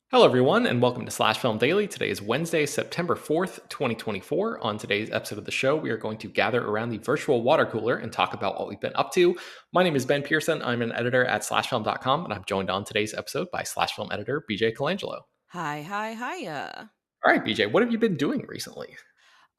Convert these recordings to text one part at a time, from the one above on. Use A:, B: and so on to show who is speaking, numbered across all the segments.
A: Hello, everyone, and welcome to Slash Film Daily. Today is Wednesday, September 4th, 2024. On today's episode of the show, we are going to gather around the virtual water cooler and talk about what we've been up to. My name is Ben Pearson. I'm an editor at slashfilm.com, and I'm joined on today's episode by Slash Film editor BJ Colangelo.
B: Hiya.
A: All right, BJ, what have you been doing recently?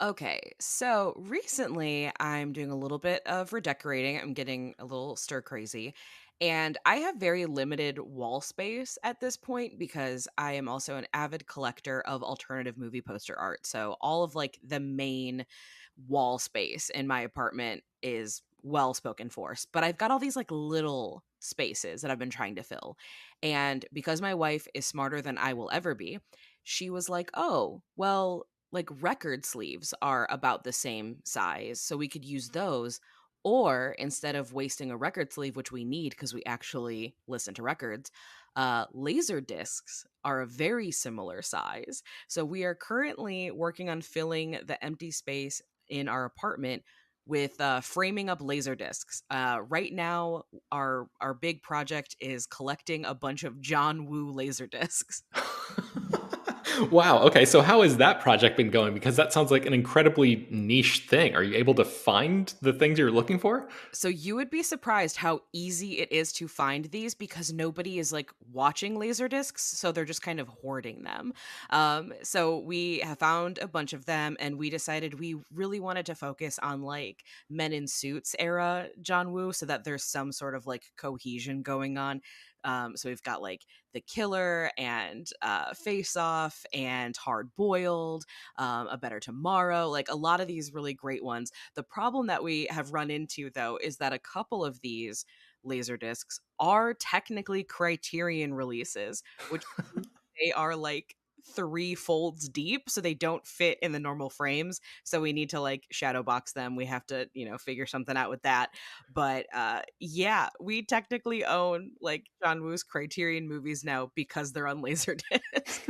B: Okay, so recently I'm doing a little bit of redecorating. I'm getting a little stir crazy. And I have very limited wall space at this point because I am also an avid collector of alternative movie poster art. So all of like the main wall space in my apartment is well spoken for. But I've got all these like little spaces that I've been trying to fill. And because my wife is smarter than I will ever be, she was like, "Oh, well, like record sleeves are about the same size, so we could use those. Or instead of wasting a record sleeve, which we need because we actually listen to records, laser discs are a very similar size. So we are currently working on filling the empty space in our apartment with framing up laser discs. Right now, our big project is collecting a bunch of John Woo laser discs.
A: Wow. Okay. So, how has that project been going? Because that sounds like an incredibly niche thing. Are you able to find the things you're looking for?
B: So you would be surprised how easy it is to find these because nobody is like watching laser discs, so they're just kind of hoarding them. So we have found a bunch of them, and we decided we really wanted to focus on like Men in Suits era John Woo, so that there's some sort of like cohesion going on. So we've got like The Killer and Face Off and Hard Boiled, A Better Tomorrow, like a lot of these really great ones. The problem that we have run into, though, is that a couple of these laser discs are technically Criterion releases, which means they are like three folds deep, so they don't fit in the normal frames. So we need to like shadow box them. We have to, figure something out with that. But yeah, we technically own like John Woo's Criterion movies now because they're on Laserdisc.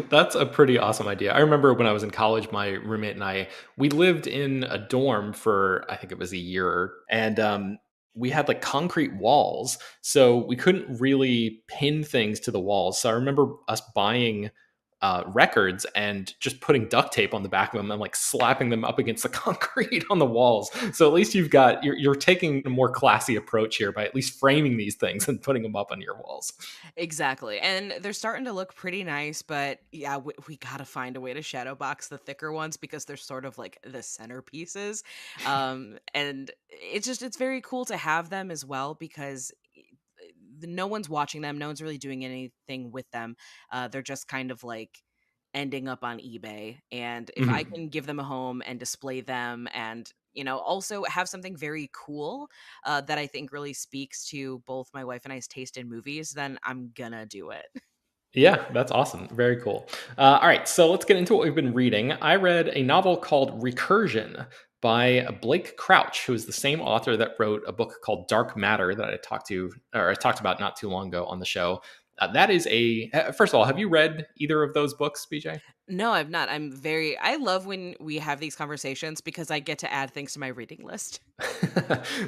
A: That's a pretty awesome idea. I remember when I was in college, my roommate and we lived in a dorm for, I think it was a year, and we had like concrete walls. So we couldn't really pin things to the walls. So I remember us buying records and just putting duct tape on the back of them and like slapping them up against the concrete on the walls. So at least you're taking a more classy approach here by at least framing these things and putting them up on your walls.
B: Exactly. And they're starting to look pretty nice, but yeah, we got to find a way to shadow box the thicker ones because they're sort of like the centerpieces. And it's very cool to have them as well because no one's watching them, no one's really doing anything with them. They're just kind of like ending up on eBay. And if I
A: Mhm.
B: can give them a home and display them and also have something very cool that I think really speaks to both my wife and I's taste in movies, then I'm gonna do it.
A: Yeah, that's awesome. Very cool. All right, so let's get into what we've been reading. I read a novel called Recursion by Blake Crouch, who is the same author that wrote a book called Dark Matter that I talked about not too long ago on the show. That is first of all, have you read either of those books, BJ?
B: No, I've not. I love when we have these conversations because I get to add things to my reading list.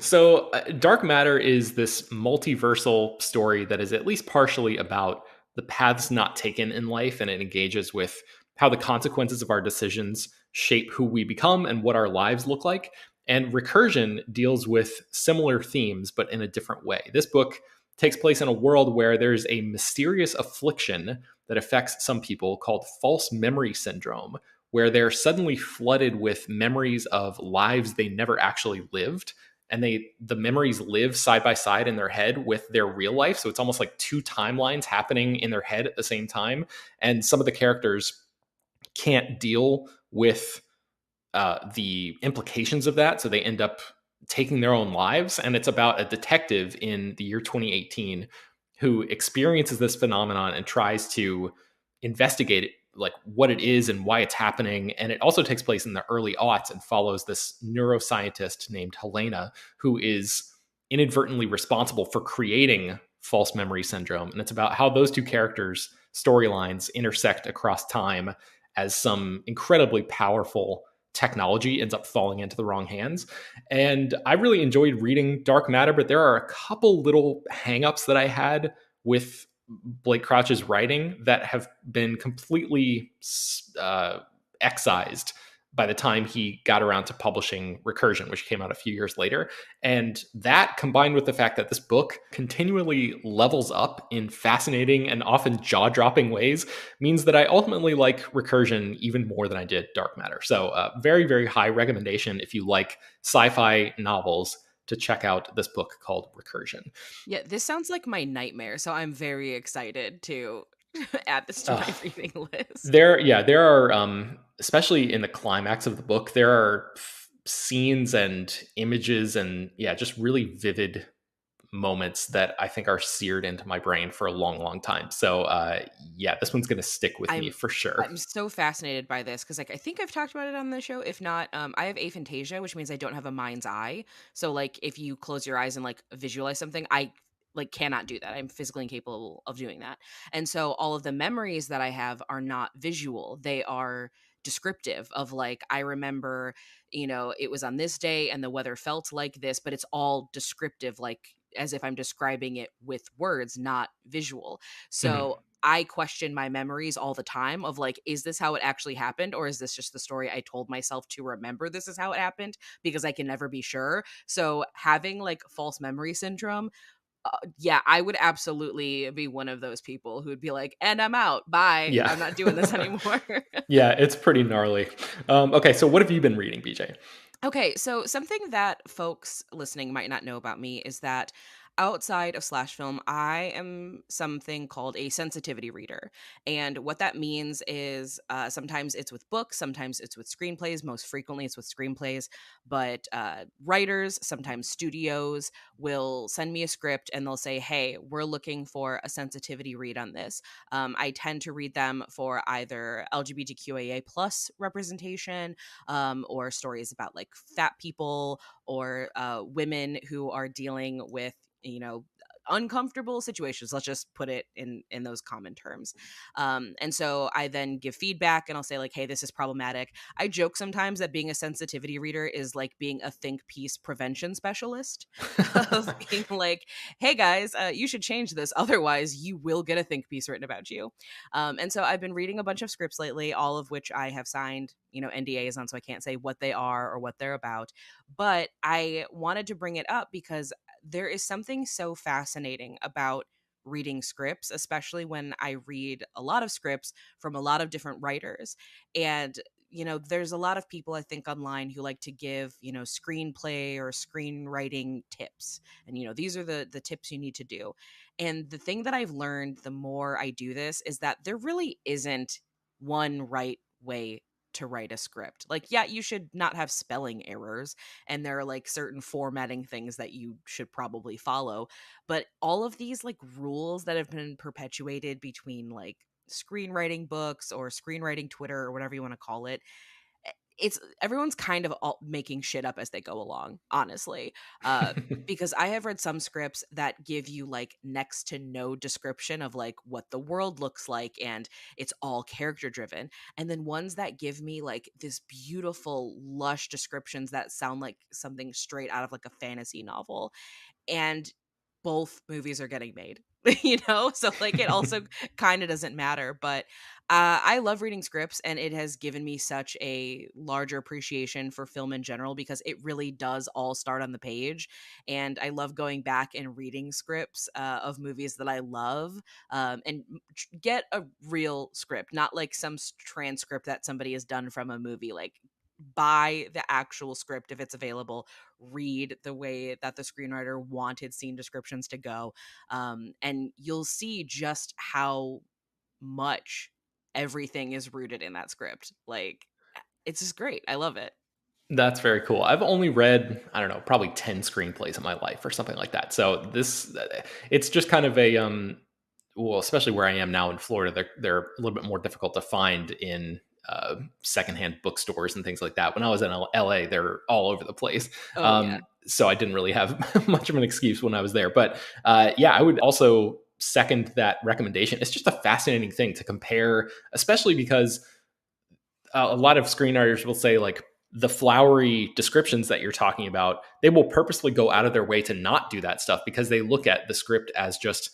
A: So, Dark Matter is this multiversal story that is at least partially about the paths not taken in life, and it engages with how the consequences of our decisions shape who we become and what our lives look like. And Recursion deals with similar themes, but in a different way. This book takes place in a world where there's a mysterious affliction that affects some people called false memory syndrome, where they're suddenly flooded with memories of lives they never actually lived, and the memories live side by side in their head with their real life. So it's almost like two timelines happening in their head at the same time, and some of the characters can't deal with the implications of that, so they end up taking their own lives. And it's about a detective in the year 2018 who experiences this phenomenon and tries to investigate it, like what it is and why it's happening. And it also takes place in the early aughts and follows this neuroscientist named Helena, who is inadvertently responsible for creating false memory syndrome. And it's about how those two characters' storylines intersect across time as some incredibly powerful technology ends up falling into the wrong hands. And I really enjoyed reading Dark Matter, but there are a couple little hangups that I had with Blake Crouch's writing that have been completely excised by the time he got around to publishing Recursion, which came out a few years later. And that, combined with the fact that this book continually levels up in fascinating and often jaw-dropping ways, means that I ultimately like Recursion even more than I did Dark Matter. So very, very high recommendation if you like sci-fi novels to check out this book called Recursion.
B: Yeah, this sounds like my nightmare, so I'm very excited to add this to
A: Uh,
B: my reading list.
A: there are, especially in the climax of the book, there are scenes and images and yeah, just really vivid moments that I think are seared into my brain for a long, long time. So yeah, this one's gonna stick with me
B: I'm
A: for sure.
B: I'm so fascinated by this because, like, I think I've talked about it on the show. If not, I have aphantasia, which means I don't have a mind's eye. So, like, if you close your eyes and like visualize something, I like cannot do that. I'm physically incapable of doing that. And so all of the memories that I have are not visual. They are descriptive of like I remember, it was on this day and the weather felt like this, but it's all descriptive, like as if I'm describing it with words, not visual.
A: Mhm.
B: So I question my memories all the time of like, is this how it actually happened? Or is this just the story I told myself to remember this is how it happened? Because I can never be sure. So having like false memory syndrome, yeah, I would absolutely be one of those people who'd be like, and I'm out. Bye.
A: Yeah.
B: I'm not doing this anymore.
A: Yeah, it's pretty gnarly. Okay, so what have you been reading, BJ?
B: Okay, so something that folks listening might not know about me is that outside of slash film, I am something called a sensitivity reader. And what that means is sometimes it's with books, sometimes it's with screenplays, most frequently it's with screenplays. But writers, sometimes studios will send me a script and they'll say, hey, we're looking for a sensitivity read on this. I tend to read them for either LGBTQIA plus representation, or stories about like fat people or women who are dealing with, uncomfortable situations. Let's just put it in those common terms. And so I then give feedback and I'll say like, hey, this is problematic. I joke sometimes that being a sensitivity reader is like being a think piece prevention specialist of being like, hey guys, you should change this, otherwise you will get a think piece written about you. And so I've been reading a bunch of scripts lately, all of which I have signed, NDAs on, so I can't say what they are or what they're about. But I wanted to bring it up because there is something so fascinating about reading scripts, especially when I read a lot of scripts from a lot of different writers. And there's a lot of people I think online who like to give, screenplay or screenwriting tips. And these are the tips you need to do. And the thing that I've learned the more I do this is that there really isn't one right way to write a script. Like, yeah, you should not have spelling errors, and there are like certain formatting things that you should probably follow. But all of these like rules that have been perpetuated between like screenwriting books or screenwriting Twitter or whatever you want to call it, it's everyone's kind of all making shit up as they go along, honestly. Because I have read some scripts that give you like next to no description of like what the world looks like, and it's all character driven. And then ones that give me like this beautiful, lush descriptions that sound like something straight out of like a fantasy novel. And both movies are getting made, so like it also kind of doesn't matter. But I love reading scripts, and it has given me such a larger appreciation for film in general because it really does all start on the page. And I love going back and reading scripts of movies that I love, and get a real script, not like some transcript that somebody has done from a movie. Like, buy the actual script if it's available, read the way that the screenwriter wanted scene descriptions to go, and you'll see just how much everything is rooted in that script. Like, it's just great. I love it.
A: That's very cool. I've only read, I don't know, probably 10 screenplays in my life or something like that. So this, it's just kind of a, well, especially where I am now in Florida, they're a little bit more difficult to find in secondhand bookstores and things like that. When I was in LA, they're all over the place.
B: Oh yeah.
A: So I didn't really have much of an excuse when I was there. But yeah, I would also second that recommendation. It's just a fascinating thing to compare, especially because a lot of screenwriters will say like the flowery descriptions that you're talking about, they will purposely go out of their way to not do that stuff because they look at the script as just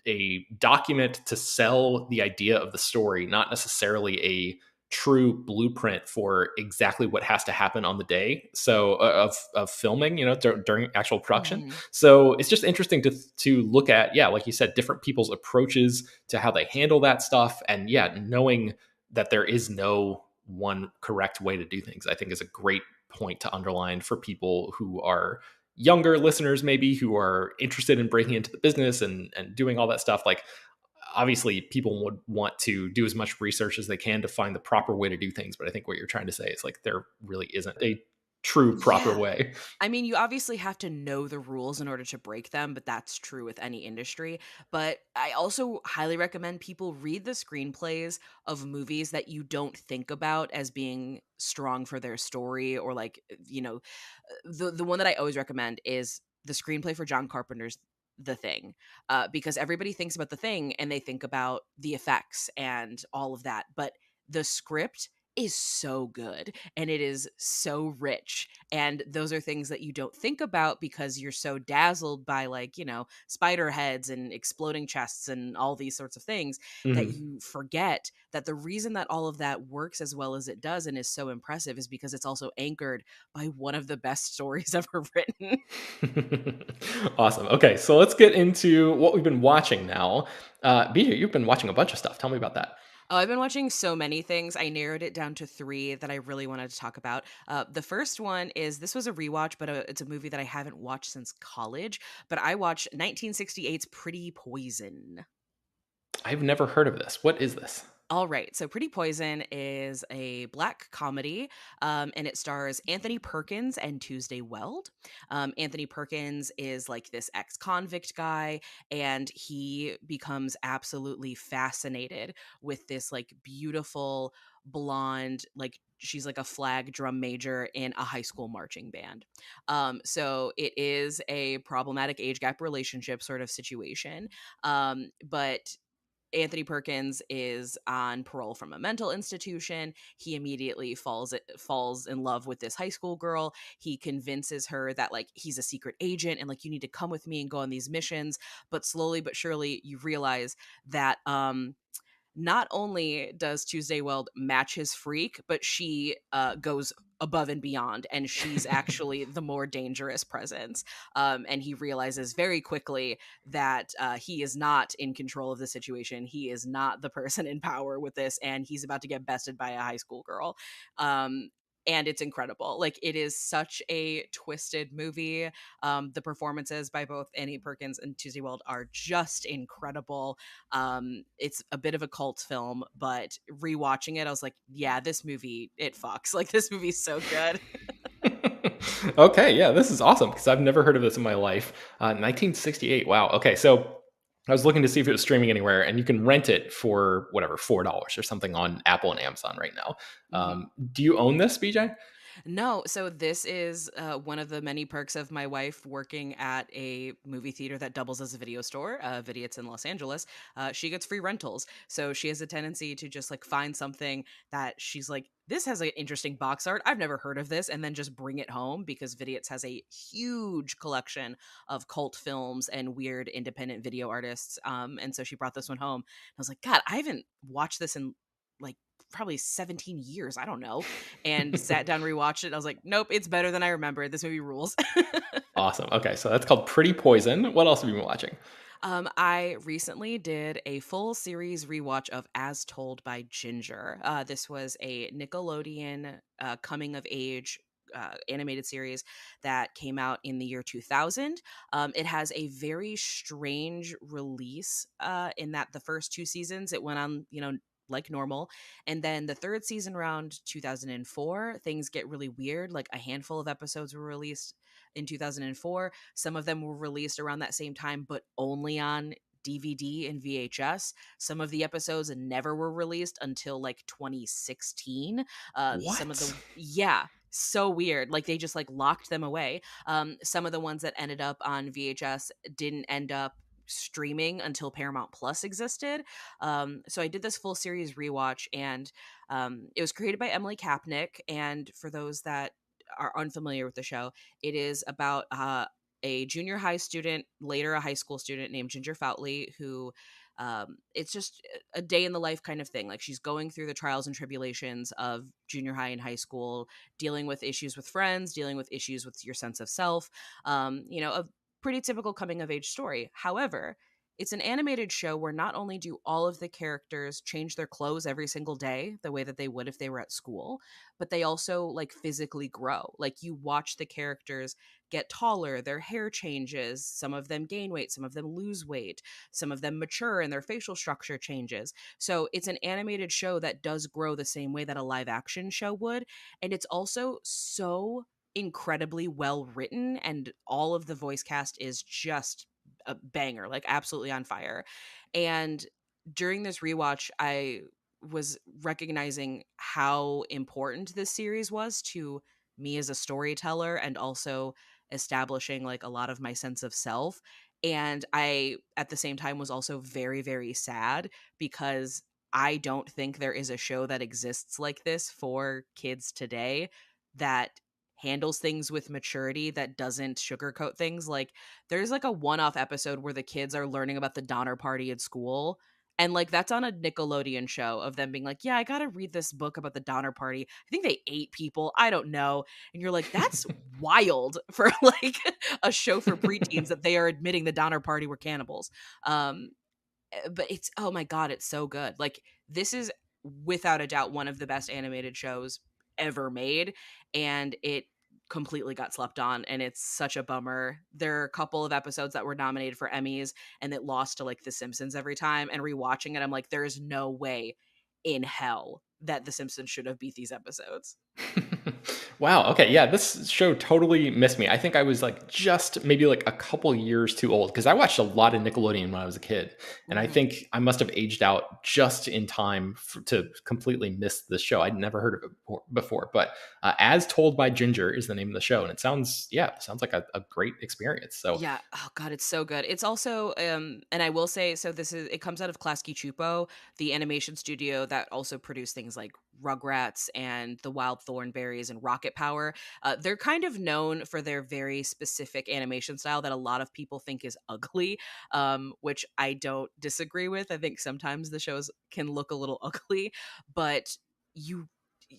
A: a document to sell the idea of the story, not necessarily a true blueprint for exactly what has to happen on the day of filming, during actual production.
B: Hmm.
A: So it's just interesting to look at, yeah, like you said, different people's approaches to how they handle that stuff, and yeah, knowing that there is no one correct way to do things, I think is a great point to underline for people who are younger listeners, maybe, who are interested in breaking into the business and doing all that stuff. Like, obviously people would want to do as much research as they can to find the proper way to do things, but I think what you're trying to say is like there really isn't a true proper
B: Yeah.
A: way.
B: I mean, you obviously have to know the rules in order to break them, but that's true with any industry. But I also highly recommend people read the screenplays of movies that you don't think about as being strong for their story, or like, the one that I always recommend is the screenplay for John Carpenter's The Thing, because everybody thinks about The Thing and they think about the effects and all of that, but the script is so good and it is so rich, and those are things that you don't think about because you're so dazzled by, like, spider heads and exploding chests and all these sorts of things, that
A: Mhm.
B: you forget that the reason that all of that works as well as it does and is so impressive is because it's also anchored by one of the best stories ever written.
A: Awesome. Okay, so let's get into what we've been watching now. BJ, you've been watching a bunch of stuff. Tell me about that.
B: Oh, I've been watching so many things. I narrowed it down to three that I really wanted to talk about. The first one is, this was a rewatch, but it's a movie that I haven't watched since college. But I watched 1968's Pretty Poison.
A: I've never heard of this. What is this?
B: All right. So Pretty Poison is a black comedy, and it stars Anthony Perkins and Tuesday Weld. Anthony Perkins is like this ex convict guy, and he becomes absolutely fascinated with this like beautiful blonde, like she's like a flag drum major in a high school marching band. So it is a problematic age gap relationship sort of situation. But Anthony Perkins is on parole from a mental institution. He immediately falls in love with this high school girl. He convinces her that like he's a secret agent and like you need to come with me and go on these missions. But slowly but surely you realize that not only does Tuesday Weld match his freak, but she goes above and beyond, and she's actually the more dangerous presence. And he realizes very quickly that he is not in control of the situation. He is not the person in power with this, and he's about to get bested by a high school girl. And it's incredible. Like, it is such a twisted movie. The performances by both Annie Perkins and Tuesday Weld are just incredible. It's a bit of a cult film, but rewatching it, I was like, yeah, this movie, it fucks. Like, this movie's so good.
A: Okay, yeah, this is awesome because I've never heard of this in my life. 1968. Wow. Okay, so I was looking to see if it was streaming anywhere, and you can rent it for whatever, $4 or something on Apple and Amazon right now.
B: Mhm.
A: Do you own this, BJ?
B: No, so this is one of the many perks of my wife working at a movie theater that doubles as a video store. Vidiot's in Los Angeles. She gets free rentals, so she has a tendency to just like find something that she's like, "This has an interesting box art. I've never heard of this," and then just bring it home because Vidiot's has a huge collection of cult films and weird independent video artists. And so she brought this one home. I was like, God, I haven't watched this in like probably 17 years. I don't know, and sat down, rewatched it. I was like, nope, it's better than I remember. This movie rules.
A: Awesome. Okay, so that's called Pretty Poison. What else have you been watching?
B: I recently did a full series rewatch of As Told by Ginger. This was a Nickelodeon coming of age animated series that came out in the year 2000. It has a very strange release in that the first two seasons it went on, like normal. And then the third season around 2004, things get really weird. Like a handful of episodes were released in 2004. Some of them were released around that same time, but only on DVD and VHS. Some of the episodes never were released until like 2016. Some of
A: What?
B: the, yeah, so weird. Like they just like locked them away. Some of the ones that ended up on VHS didn't end up streaming until Paramount Plus existed. So I did this full series rewatch, and it was created by Emily Kapnick. And for those that are unfamiliar with the show, it is about a junior high student, later a high school student named Ginger Foutley, who it's just a day in the life kind of thing. Like she's going through the trials and tribulations of junior high and high school, dealing with issues with friends, dealing with issues with your sense of self. A pretty typical coming of age story. However, it's an animated show where not only do all of the characters change their clothes every single day the way that they would if they were at school, but they also like physically grow. Like you watch the characters get taller, their hair changes, some of them gain weight, some of them lose weight, some of them mature and their facial structure changes. So it's an animated show that does grow the same way that a live action show would. And it's also so incredibly well written, and all of the voice cast is just a banger, like absolutely on fire. And during this rewatch, I was recognizing how important this series was to me as a storyteller, and also establishing like a lot of my sense of self. And I, at the same time, was also very, very sad because I don't think there is a show that exists like this for kids today that handles things with maturity, that doesn't sugarcoat things. Like there's like a one-off episode where the kids are learning about the Donner Party at school, and like that's on a Nickelodeon show of them being like, "Yeah, I got to read this book about the Donner Party. I think they ate people. I don't know." And you're like, "That's wild for like a show for preteens that they are admitting the Donner Party were cannibals." Um but it's, oh my god, it's so good. Like this is without a doubt one of the best animated shows ever made, and it completely got slept on, and it's such a bummer. There are a couple of episodes that were nominated for Emmys and it lost to like The Simpsons every time, and rewatching it I'm like, there is no way in hell that The Simpsons should have beat these episodes.
A: Wow. Okay. Yeah. This show totally missed me. I think I was like just maybe like a couple years too old because I watched a lot of Nickelodeon when I was a kid. And I
B: Mhm.
A: think I must have aged out just in time to completely miss this show. I'd never heard of it before. But As Told by Ginger is the name of the show. And it sounds, yeah, sounds like a great experience. So,
B: Yeah. Oh god, it's so good. It's also and I will say, so this is, it comes out of Klasky Chupo, the animation studio that also produced things like Rugrats and The Wild Thornberries and Rocket Power. They're kind of known for their very specific animation style that a lot of people think is ugly, which I don't disagree with. I think sometimes the shows can look a little ugly, but you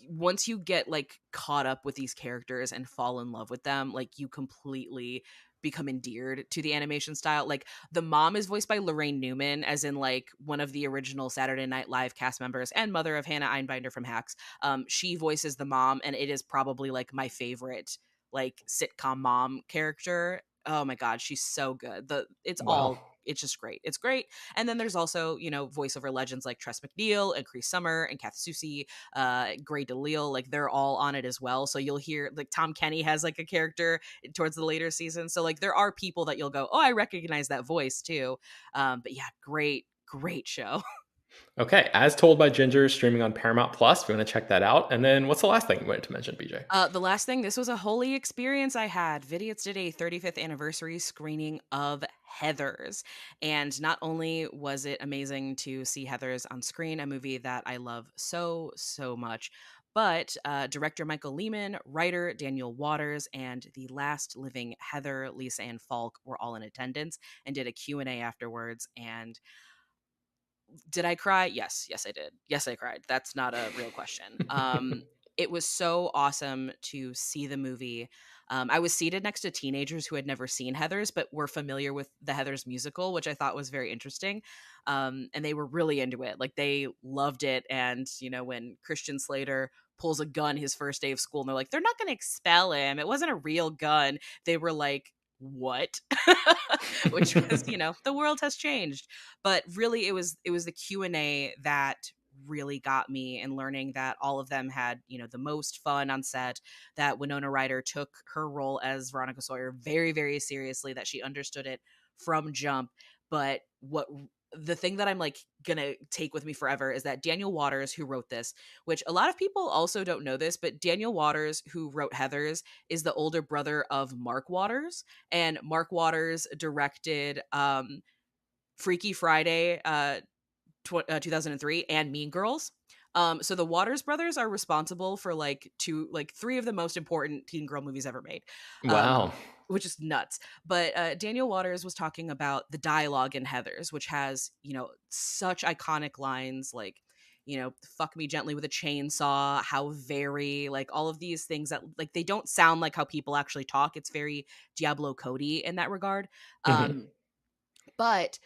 B: once you get like caught up with these characters and fall in love with them, like you completely become endeared to the animation style. Like the mom is voiced by Lorraine Newman, as in like one of the original Saturday Night Live cast members and mother of Hannah Einbinder from Hacks. She voices the mom, and it is probably like my favorite like sitcom mom character. Oh my god, she's so good.
A: wow.
B: It's just great. It's great. And then there's also, voiceover legends like Tress MacNeille and Cree Summer and Kath Soucie, Gray DeLille, like they're all on it as well. So you'll hear like Tom Kenny has like a character towards the later season. So like there are people that you'll go, oh, I recognize that voice too. But yeah, great, great show.
A: Okay. As Told by Ginger, streaming on Paramount Plus. If you want to check that out. And then what's the last thing you wanted to mention, BJ?
B: The last thing, this was a holy experience I had. Vidiots did a 35th anniversary screening of Heathers. And not only was it amazing to see Heathers on screen, a movie that I love so, so much, but director Michael Lehman, writer Daniel Waters, and the last living Heather, Lisa Ann Falk, were all in attendance and did a Q&A afterwards. And did I cry? Yes, yes, I did. Yes, I cried. That's not a real question. It was so awesome to see the movie. I was seated next to teenagers who had never seen Heathers, but were familiar with the Heathers musical, which I thought was very interesting. And they were really into it. Like they loved it. And, when Christian Slater pulls a gun his first day of school and they're like, they're not going to expel him. It wasn't a real gun. They were like, what? Which was, the world has changed. But really it was the Q&A that really got me, in learning that all of them had, the most fun on set, that Winona Ryder took her role as Veronica Sawyer very, very seriously, that she understood it from jump. But the thing that I'm like gonna take with me forever is that Daniel Waters, who wrote this, which a lot of people also don't know this, but Daniel Waters, who wrote Heathers, is the older brother of Mark Waters, and Mark Waters directed Freaky Friday, 2003, and Mean Girls. So the Waters brothers are responsible for like three of the most important teen girl movies ever made. Um,
A: Wow.
B: which is nuts. But Daniel Waters was talking about the dialogue in Heathers, which has, such iconic lines like, fuck me gently with a chainsaw, how very, like, all of these things that, like, they don't sound like how people actually talk. It's very Diablo Cody in that regard.
A: Mhm.
B: But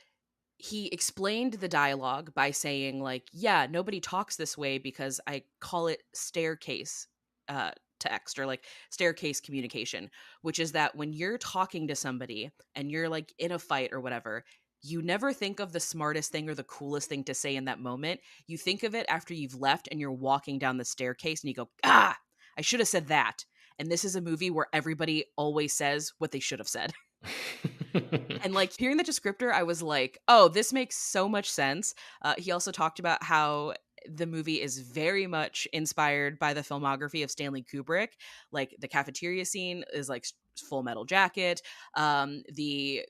B: he explained the dialogue by saying, like, yeah, nobody talks this way because I call it staircase uh text, or like staircase communication, which is that when you're talking to somebody and you're like in a fight or whatever, you never think of the smartest thing or the coolest thing to say in that moment. You think of it after you've left and you're walking down the staircase and you go, ah, I should have said that. And this is a movie where everybody always says what they should have said. And, like, hearing the descriptor, I was like, "Oh, this makes so much sense." He also talked about how the movie is very much inspired by the filmography of Stanley Kubrick. Like, the cafeteria scene is like Full Metal Jacket. The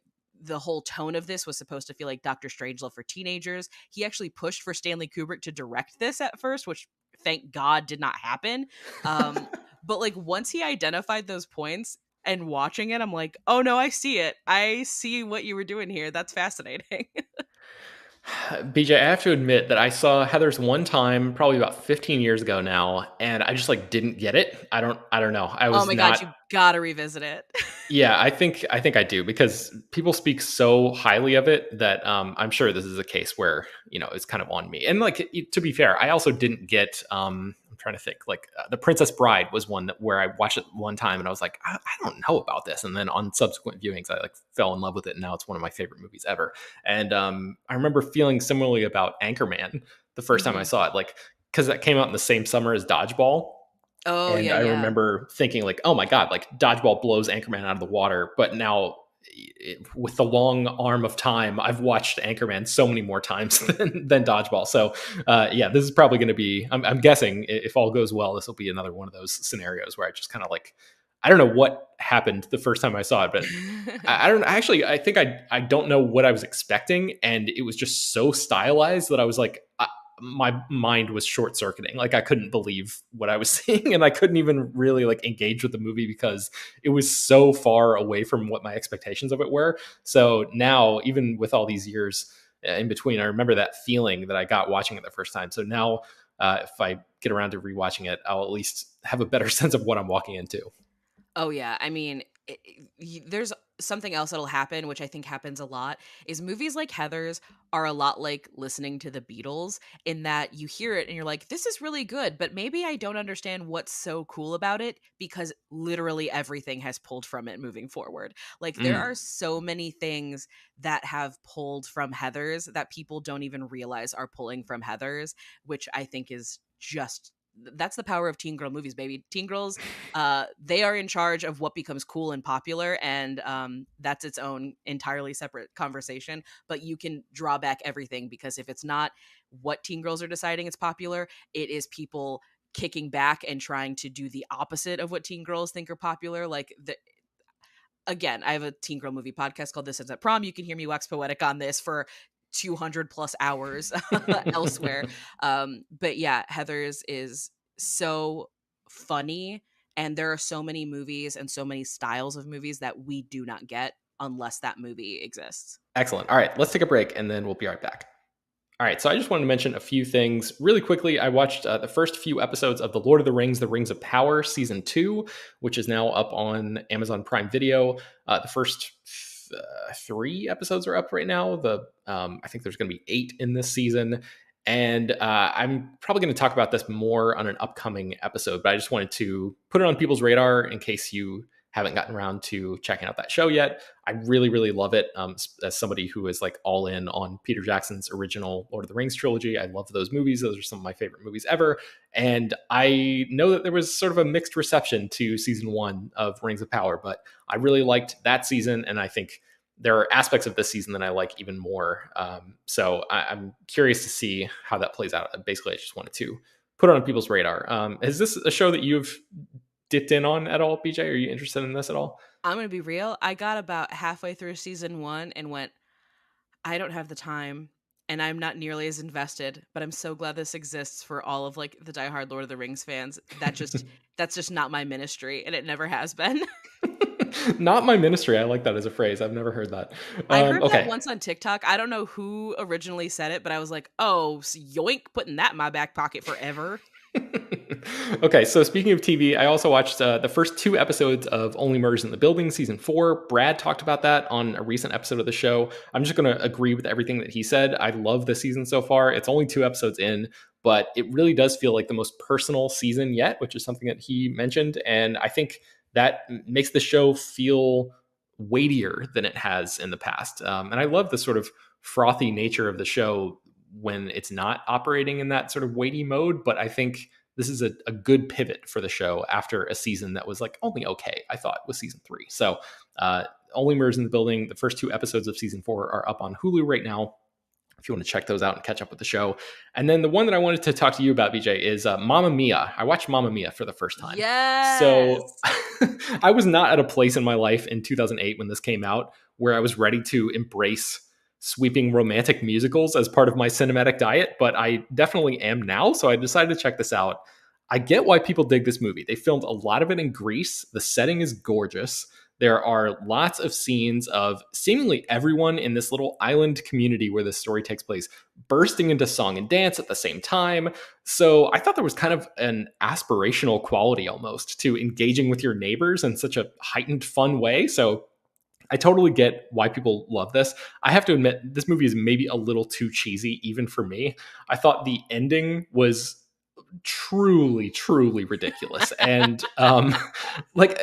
B: whole tone of this was supposed to feel like Doctor Strangelove for teenagers. He actually pushed for Stanley Kubrick to direct this at first, which thank God did not happen. But like once he identified those points, and watching it, I'm like, "Oh, no, I see it. I see what you were doing here. That's fascinating."
A: BJ, I have to admit that I saw Heather's one time, probably about 15 years ago now, and I just like didn't get it. I don't know. I
B: Oh
A: was
B: my god,
A: not.
B: you gotta revisit it.
A: Yeah, I think I do because people speak so highly of it that I'm sure this is a case where it's kind of on me. And like to be fair, I also didn't get. I'm trying to think. Like The Princess Bride was one where I watched it one time and I was like, I don't know about this. And then on subsequent viewings, I like fell in love with it. And now it's one of my favorite movies ever. And I remember feeling similarly about Anchorman the first time I
B: Mhm.
A: saw it, like because that came out in the same summer as Dodgeball.
B: Oh,
A: And
B: yeah,
A: I
B: yeah.
A: remember thinking like, "Oh my god, like Dodgeball blows Anchorman out of the water." But now with the long arm of time, I've watched Anchorman so many more times than Dodgeball. So yeah, this is probably going to be. I'm guessing if all goes well, this will be another one of those scenarios where I just kind of like, I don't know what happened the first time I saw it, but I don't actually. I think I don't know what I was expecting, and it was just so stylized that I was like, my mind was short circuiting. Like I couldn't believe what I was seeing, and I couldn't even really like engage with the movie because it was so far away from what my expectations of it were. So now, even with all these years in between, I remember that feeling that I got watching it the first time. So now, if I get around to rewatching it, I'll at least have a better sense of what I'm walking into.
B: Oh yeah, I mean, there's something else that'll happen, which I think happens a lot, is movies like Heather's are a lot like listening to the Beatles, in that you hear it and you're like, "This is really good," but maybe I don't understand what's so cool about it because literally everything has pulled from it moving forward. Like there are
A: Mm.
B: so many things that have pulled from Heather's that people don't even realize are pulling from Heather's, which I think is just that's the power of teen girl movies, baby. Teen girls, they are in charge of what becomes cool and popular, and that's its own entirely separate conversation. But you can draw back everything because if it's not what teen girls are deciding it's popular, it is people kicking back and trying to do the opposite of what teen girls think are popular. Like again, I have a teen girl movie podcast called This Is at Prom. You can hear me wax poetic on this for 200 plus hours elsewhere. But yeah, Heather's is so funny. And there are so many movies and so many styles of movies that we do not get unless that movie exists.
A: Excellent. All right, let's take a break and then we'll be right back. All right, so I just wanted to mention a few things really quickly. I watched the first few episodes of The Lord of the Rings, The Rings of Power, season 2, which is now up on Amazon Prime Video. The first 3 episodes are up right now. I think there's going to be 8 in this season. And I'm probably going to talk about this more on an upcoming episode, but I just wanted to put it on people's radar in case you haven't gotten around to checking out that show yet. I really, really love it. As somebody who is like all in on Peter Jackson's original Lord of the Rings trilogy, I love those movies. Those are some of my favorite movies ever. And I know that there was sort of a mixed reception to season 1 of Rings of Power, but I really liked that season. And I think there are aspects of this season that I like even more. So I'm curious to see how that plays out. Basically, I just wanted to put it on people's radar. Is this a show that you've dipped in on at all, BJ? Are you interested in this at all?
B: I'm going to be real. I got about halfway through season 1 and went, I don't have the time and I'm not nearly as invested, but I'm so glad this exists for all of like the diehard Lord of the Rings fans. That's just not my ministry and it never has been.
A: Not my ministry. I like that as a phrase. I've never heard that.
B: I heard that
A: Okay.
B: once on TikTok. I don't know who originally said it, but I was like, "Oh, yoink, putting that in my back pocket forever."
A: Okay, so speaking of TV, I also watched the first two episodes of Only Murders in the Building, season four. Brad talked about that on a recent episode of the show. I'm just going to agree with everything that he said. I love the season so far. It's only two episodes in, but it really does feel like the most personal season yet, which is something that he mentioned. And I think that makes the show feel weightier than it has in the past. And I love the sort of frothy nature of the show when it's not operating in that sort of weighty mode. But I think this is a good pivot for the show after a season that was like only okay, I thought, was season three. So Only Murders in the Building, the first two episodes of season four are up on Hulu right now, if you want to check those out and catch up with the show. And then the one that I wanted to talk to you about, BJ, is Mamma Mia. I watched Mamma Mia for the first time. So
B: Yes.
A: I was not at a place in my life in 2008 when this came out where I was ready to embrace sweeping romantic musicals as part of my cinematic diet, but I definitely am now. So I decided to check this out. I get why people dig this movie. They filmed a lot of it in Greece. The setting is gorgeous. There are lots of scenes of seemingly everyone in this little island community where this story takes place bursting into song and dance at the same time. So I thought there was kind of an aspirational quality almost to engaging with your neighbors in such a heightened, fun way. So I totally get why people love this. I have to admit, this movie is maybe a little too cheesy, even for me. I thought the ending was truly, truly ridiculous. And like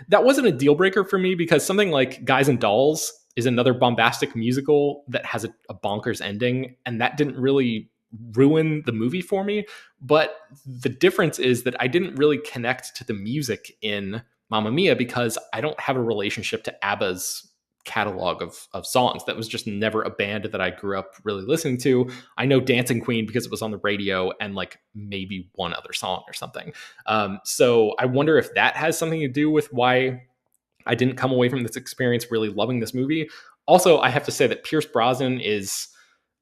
A: that wasn't a deal breaker for me because something like Guys and Dolls is another bombastic musical that has a bonkers ending, and that didn't really ruin the movie for me. But the difference is that I didn't really connect to the music in Mamma Mia because I don't have a relationship to ABBA's catalog of songs. That was just never a band that I grew up really listening to. I know Dancing Queen because it was on the radio and like maybe one other song or something. So I wonder if that has something to do with why I didn't come away from this experience really loving this movie. Also, I have to say that Pierce Brosnan is,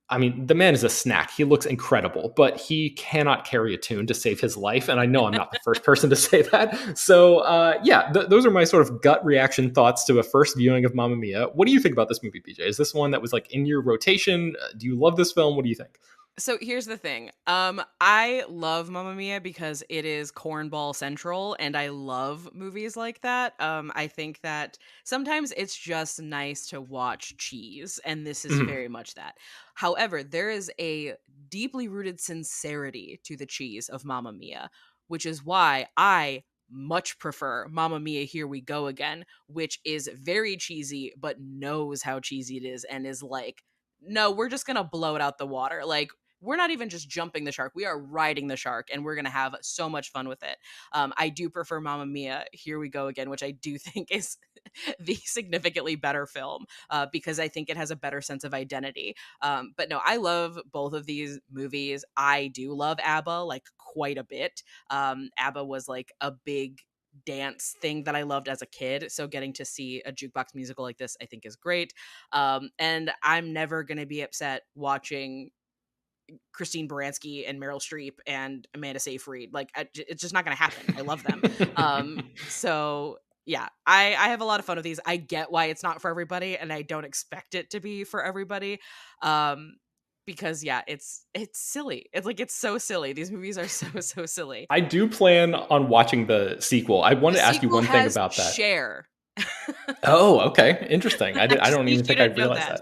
A: I mean, the man is a snack. He looks incredible, but he cannot carry a tune to save his life. And I know I'm not the first person to say that. So, yeah, those are my sort of gut reaction thoughts to a first viewing of Mamma Mia. What do you think about this movie, BJ? Is this one that was like in your rotation? Do you love this film? What do you think?
B: So here's the thing. I love Mamma Mia because it is cornball central, and I love movies like that. I think that sometimes it's just nice to watch cheese, and this is
A: Mhm.
B: very much that. However, there is a deeply rooted sincerity to the cheese of Mamma Mia, which is why I much prefer Mamma Mia Here We Go Again, which is very cheesy, but knows how cheesy it is and is like, no, we're just gonna blow it out the water. Like, we're not even just jumping the shark. We are riding the shark, and we're going to have so much fun with it. I do prefer Mamma Mia, Here We Go Again, which I do think is the significantly better film because I think it has a better sense of identity. But no, I love both of these movies. I do love ABBA like quite a bit. ABBA was like a big dance thing that I loved as a kid. So getting to see a jukebox musical like this, I think is great. And I'm never going to be upset watching Christine Baranski and Meryl Streep and Amanda Seyfried. Like, it's just not going to happen. I love them. So yeah, I have a lot of fun with these. I get why it's not for everybody, and I don't expect it to be for everybody. Um, because yeah, it's silly. It's like it's so silly. These movies are so silly.
A: I do plan on watching the sequel. I
B: The
A: wanted to ask you
B: sequel
A: one thing
B: has
A: about that.
B: Share.
A: Oh, okay. Interesting.
B: I
A: I
B: just
A: don't
B: need
A: even
B: you
A: think I
B: to know
A: realized
B: that.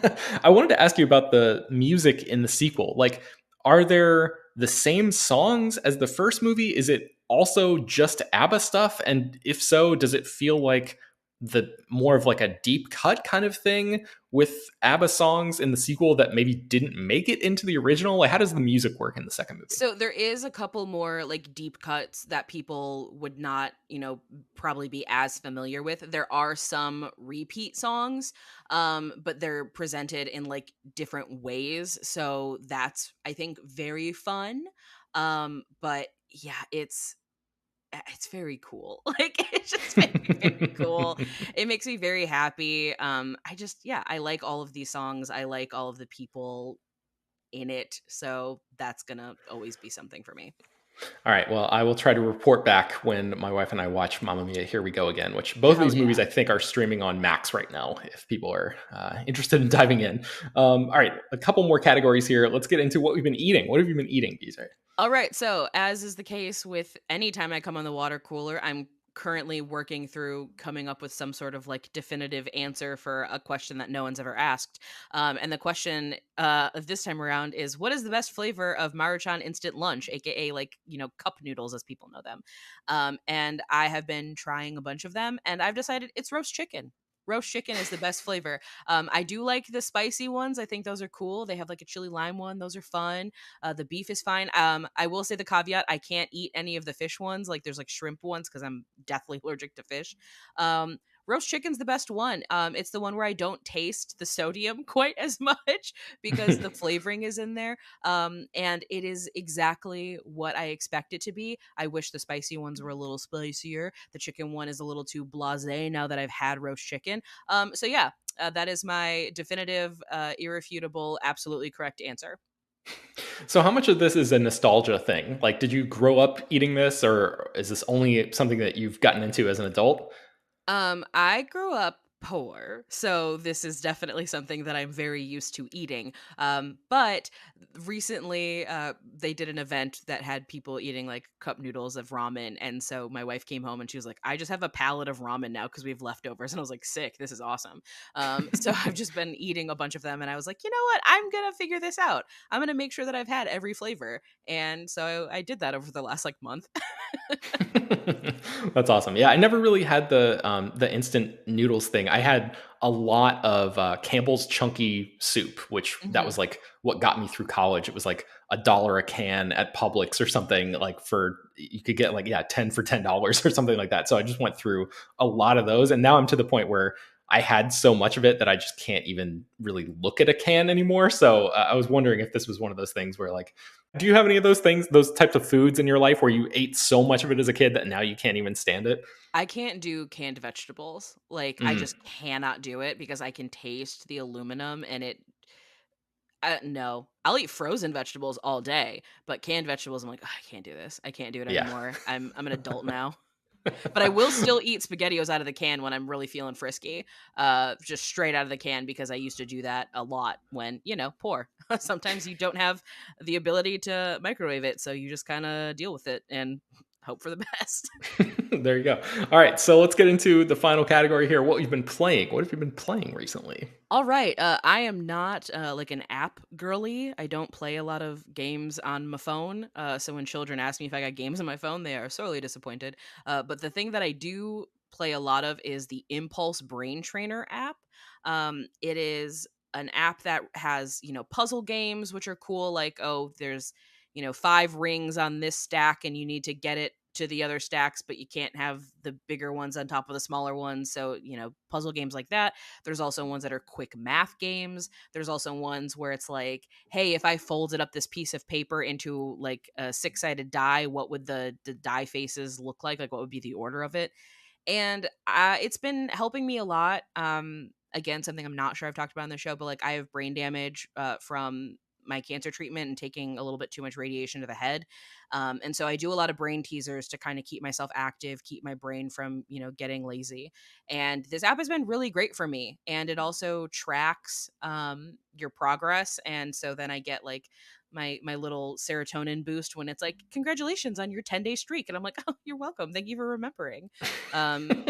A: that. I wanted to ask you about the music in the sequel. Like, are there the same songs as the first movie? Is it also just ABBA stuff? And if so, does it feel like the more of like a deep cut kind of thing with ABBA songs in the sequel that maybe didn't make it into the original? Like, how does the music work in the second movie?
B: So there is a couple more like deep cuts that people would not, probably be as familiar with. There are some repeat songs, but they're presented in like different ways. So that's I think very fun. But yeah, it's very cool. Like it's just very cool. It makes me very happy. I like all of these songs. I like all of the people in it. So that's gonna always be something for me.
A: All right. Well, I will try to report back when my wife and I watch Mamma Mia, Here We Go Again, which both of
B: Hell
A: these movies
B: yeah.
A: I think are streaming on Max right now if people are interested in diving in. All right. A couple more categories here. Let's get into what we've been eating. What have you been eating, BJ?
B: All right. So, as is the case with any time I come on the water cooler, I'm currently working through coming up with some sort of like definitive answer for a question that no one's ever asked. And the question of this time around is, what is the best flavor of Maruchan Instant Lunch, aka like, cup noodles as people know them? And I have been trying a bunch of them, and I've decided it's roast chicken. Roast chicken is the best flavor. I do like the spicy ones. I think those are cool. They have like a chili lime one. Those are fun. The beef is fine. I will say the caveat: I can't eat any of the fish ones. Like there's like shrimp ones because I'm deathly allergic to fish. Um, Roast chicken's the best one. It's the one where I don't taste the sodium quite as much because the flavoring is in there. And it is exactly what I expect it to be. I wish the spicy ones were a little spicier. The chicken one is a little too blasé now that I've had roast chicken. So yeah, that is my definitive, irrefutable, absolutely correct answer.
A: So, how much of this is a nostalgia thing? Like, did you grow up eating this, or is this only something that you've gotten into as an adult?
B: I grew up poor, so this is definitely something that I'm very used to eating. But recently, they did an event that had people eating like cup noodles of ramen, and so my wife came home and she was like, "I just have a pallet of ramen now because we have leftovers," and I was like, "Sick! This is awesome." So I've just been eating a bunch of them, and I was like, "You know what? I'm gonna figure this out. I'm gonna make sure that I've had every flavor," and so I did that over the last like month.
A: That's awesome. Yeah, I never really had the instant noodles thing. I had a lot of Campbell's chunky soup, which that
B: Mhm.
A: was like what got me through college. It was like $1 a can at Publix or something. Like for you could get like 10 for $10 or something like that. So I just went through a lot of those, and now I'm to the point where I had so much of it that I just can't even really look at a can anymore. So I was wondering if this was one of those things where like do you have any of those things, those types of foods in your life where you ate so much of it as a kid that now you can't even stand it?
B: I can't do canned vegetables. Like, I
A: Mm,
B: just cannot do it because I can taste the aluminum and it no. I'll eat frozen vegetables all day, but canned vegetables, I'm like, "Ugh, I can't do this. I can't do it
A: yeah.
B: anymore. I'm an adult now." But I will still eat SpaghettiOs out of the can when I'm really feeling frisky, just straight out of the can because I used to do that a lot when, poor. Sometimes you don't have the ability to microwave it, so you just kinda deal with it and hope for the best.
A: There you go. All right, so let's get into the final category here. What you've been playing. What have you been playing recently?
B: All right. I am not like an app girly. I don't play a lot of games on my phone. So when children ask me if I got games on my phone, they are sorely disappointed. But the thing that I do play a lot of is the Impulse Brain Trainer app. It is an app that has, puzzle games, which are cool. Like, oh, there's, five rings on this stack and you need to get it to the other stacks, but you can't have the bigger ones on top of the smaller ones. So, puzzle games like that. There's also ones that are quick math games. There's also ones where it's like, hey, if I folded up this piece of paper into like a six-sided die, what would the die faces look like? Like, what would be the order of it? And it's been helping me a lot. Again, something I'm not sure I've talked about on the show, but like I have brain damage from my cancer treatment and taking a little bit too much radiation to the head. And so I do a lot of brain teasers to kind of keep myself active, keep my brain from, getting lazy. And this app has been really great for me. And it also tracks your progress. And so then I get like my little serotonin boost when it's like, congratulations on your 10-day streak. And I'm like, oh, you're welcome. Thank you for remembering.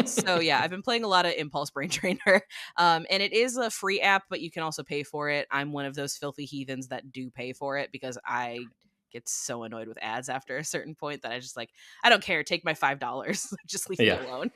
B: So yeah, I've been playing a lot of Impulse Brain Trainer. And it is a free app, but you can also pay for it. I'm one of those filthy heathens that do pay for it because I get so annoyed with ads after a certain point that I just like, I don't care. Take my $5. Just leave me
A: Yeah.
B: alone.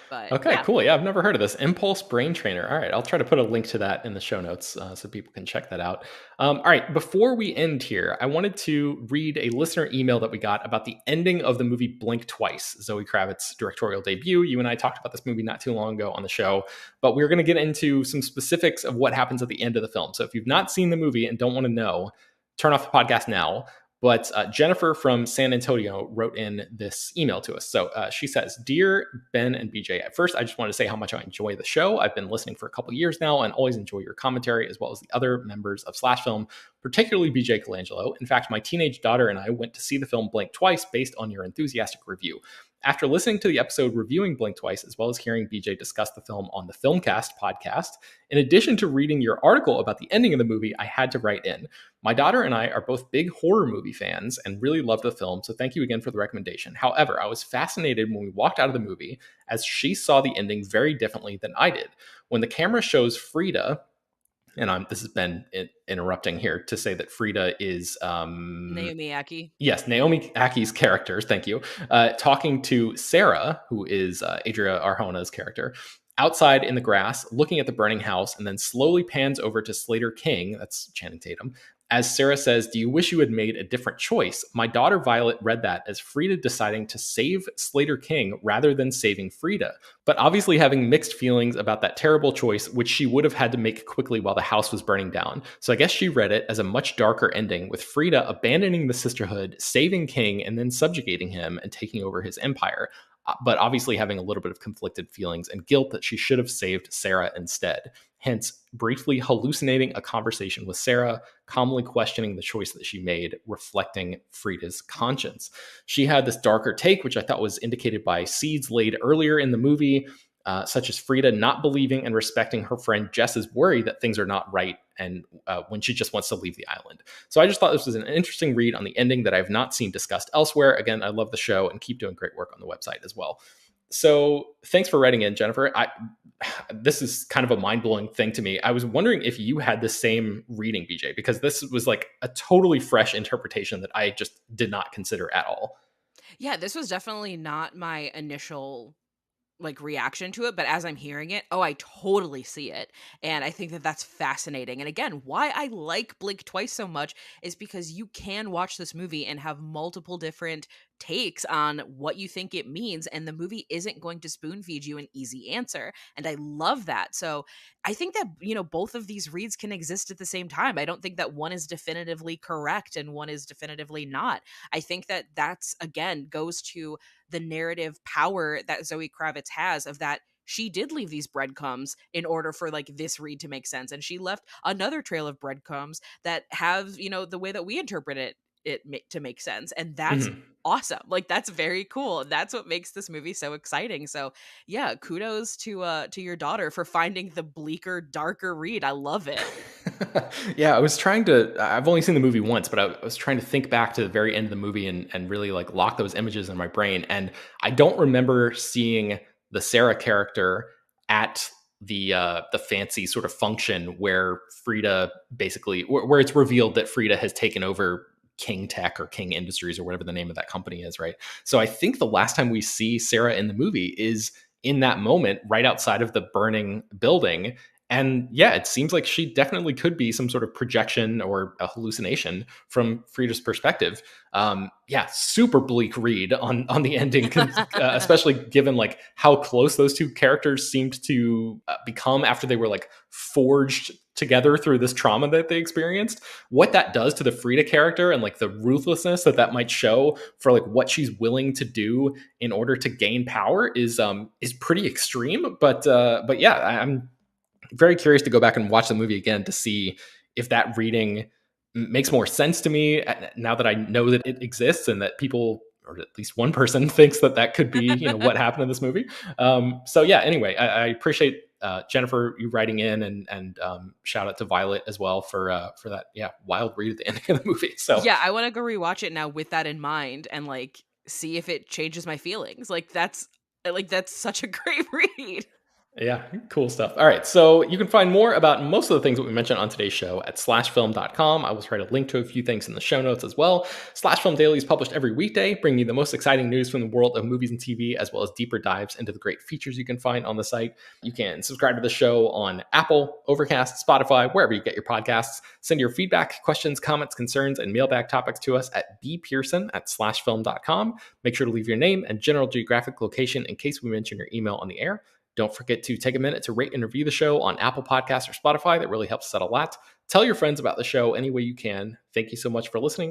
B: But
A: Okay,
B: yeah.
A: cool. Yeah, I've never heard of this Impulse Brain Trainer. All right, I'll try to put a link to that in the show notes so people can check that out. All right, before we end here, I wanted to read a listener email that we got about the ending of the movie Blink Twice, Zoe Kravitz's directorial debut. You and I talked about this movie not too long ago on the show, but we're going to get into some specifics of what happens at the end of the film. So if you've not seen the movie and don't want to know, turn off the podcast now. But Jennifer from San Antonio wrote in this email to us. So she says, "Dear Ben and BJ, at first, I just want to say how much I enjoy the show. I've been listening for a couple years now and always enjoy your commentary as well as the other members of Slash Film, particularly BJ Colangelo. In fact, my teenage daughter and I went to see the film Blank twice based on your enthusiastic review. After listening to the episode reviewing Blink twice, as well as hearing BJ discuss the film on the Filmcast podcast, in addition to reading your article about the ending of the movie, I had to write in. My daughter and I are both big horror movie fans and really loved the film, so thank you again for the recommendation. However, I was fascinated when we walked out of the movie as she saw the ending very differently than I did. When the camera shows Frida, and this has been interrupting here to say that Frida is
B: Naomi Aki.
A: yes, Naomi Aki's character, thank you, talking to Sarah, who is Adria Arjona's character, outside in the grass, looking at the burning house, and then slowly pans over to Slater King, that's Channing Tatum, as Sarah says, "Do you wish you had made a different choice?" My daughter Violet read that as Frida deciding to save Slater King rather than saving Frida, but obviously having mixed feelings about that terrible choice, which she would have had to make quickly while the house was burning down. So I guess she read it as a much darker ending, with Frida abandoning the sisterhood, saving King, and then subjugating him and taking over his empire, but obviously having a little bit of conflicted feelings and guilt that she should have saved Sarah instead. Hence, briefly hallucinating a conversation with Sarah, calmly questioning the choice that she made, reflecting Frida's conscience. She had this darker take, which I thought was indicated by seeds laid earlier in the movie, such as Frida not believing and respecting her friend Jess's worry that things are not right and when she just wants to leave the island. So I just thought this was an interesting read on the ending that I've not seen discussed elsewhere. Again, I love the show and keep doing great work on the website as well. So thanks for writing in, Jennifer. This is kind of a mind-blowing thing to me. I was wondering if you had the same reading, BJ, because this was like a totally fresh interpretation that I just did not consider at all.
B: Yeah, this was definitely not my initial reaction to it, but as I'm hearing it, oh, I totally see it. And I think that that's fascinating. And again, why I like Blink twice so much is because you can watch this movie and have multiple different takes on what you think it means, and the movie isn't going to spoon feed you an easy answer. And I love that. So I think that, both of these reads can exist at the same time. I don't think that one is definitively correct and one is definitively not. I think that that's, again, goes to the narrative power that Zoe Kravitz has, of that she did leave these breadcrumbs in order for this read to make sense, and she left another trail of breadcrumbs that have the way that we interpret to make sense, and that's
A: Mhm.
B: awesome. That's very cool. That's what makes this movie so exciting. So yeah, kudos to your daughter for finding the bleaker, darker read. I love it.
A: Yeah, I've only seen the movie once, but I was trying to think back to the very end of the movie and really like lock those images in my brain. And I don't remember seeing the Sarah character at the fancy sort of function where Frida basically, where it's revealed that Frida has taken over King Tech or King Industries or whatever the name of that company is, right? So I think the last time we see Sarah in the movie is in that moment right outside of the burning building. And yeah, it seems like she definitely could be some sort of projection or a hallucination from Frida's perspective. Yeah, super bleak read on the ending, especially given like how close those two characters seemed to become after they were like forged together through this trauma that they experienced. What that does to the Frida character and like the ruthlessness that might show for like what she's willing to do in order to gain power is pretty extreme. But yeah, I'm very curious to go back and watch the movie again to see if that reading makes more sense to me now that I know that it exists and that people, or at least one person, thinks that could be what happened in this movie. So yeah, anyway, I appreciate Jennifer you writing in, and shout out to Violet as well for that wild read at the ending of the movie. So
B: Yeah, I want to go rewatch it now with that in mind and see if it changes my feelings. That's such a great read.
A: yeah, cool stuff. All right, so you can find more about most of the things that we mentioned on today's show at slashfilm.com. I will try to link to a few things in the show notes as well. Slash Film Daily is published every weekday, bringing you the most exciting news from the world of movies and TV, as well as deeper dives into the great features you can find on the site. You can subscribe to the show on Apple, Overcast, Spotify, wherever you get your podcasts. Send your feedback, questions, comments, concerns, and mailbag topics to us at bpearson@slashfilm.com. Make sure to leave your name and general geographic location in case we mention your email on the air. Don't forget to take a minute to rate and review the show on Apple Podcasts or Spotify. That really helps us out a lot. Tell your friends about the show any way you can. Thank you so much for listening.